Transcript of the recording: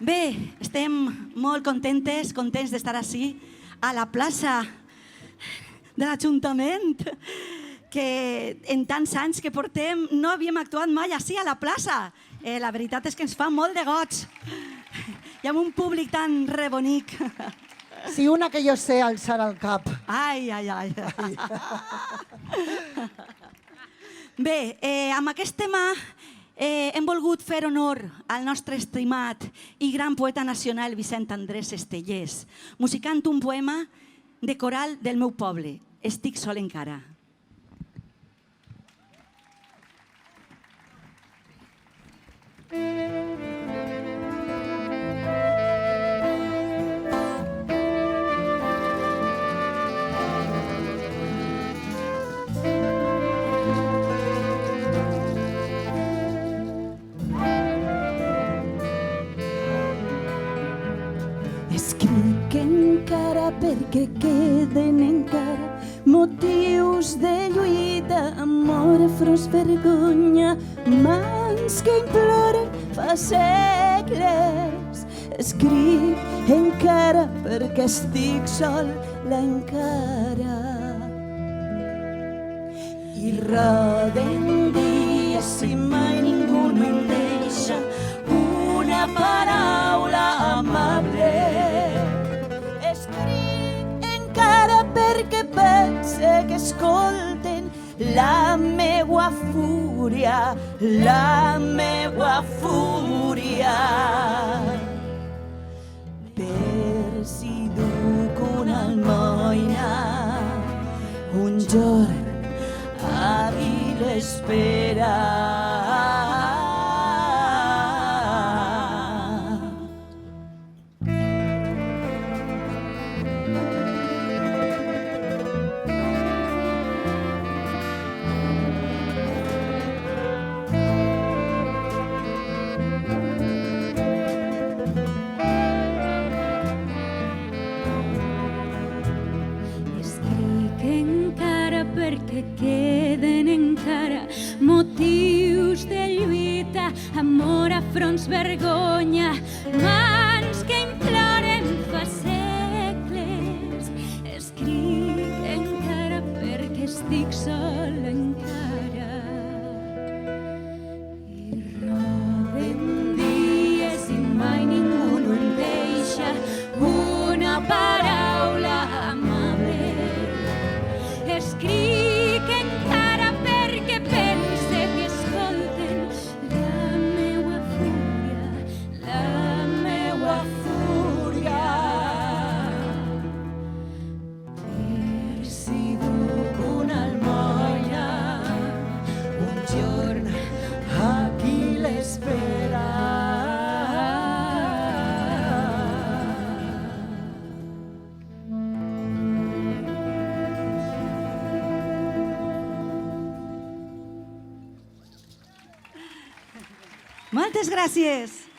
Bé, estem molt contents d'estar ací, a la plaça de l'Ajuntament, que en tants anys que portem no havíem actuat mai ací a la plaça. La veritat és que ens fa molt de goig. I amb un públic tan rebonic. Sí, una que jo sé alçar el cap. Ai, ai, ai. Bé, amb aquest tema hem volgut fer honor al nostre estimat i gran poeta nacional Vicent Andrés Estellés, musicant un poema de coral del meu poble, Estic sol encara. Escric encara perquè queden encara motius de lluita, amor, afros, vergonya, mans que imploren fa segles. Escric encara perquè estic sol encara. I roden dies i mai ningú no em deixa una paraula amable. Escric encara perquè pense que escolten la meua fúria, la meua fúria. Per si duc una almoina, un jorn hàbil espera. Perquè queden encara motius de lluita, amor, afronts, vergonya, mans que imploren fa segles. Escric encara perquè estic sol encara. I roden dies i mai ningú no em deixa una paraula amable. Escric encara perquè pense que escolten la meua fúria, la meua fúria. Per si duc una almoina, un jorn aquí l'espera. Moltes gràcies.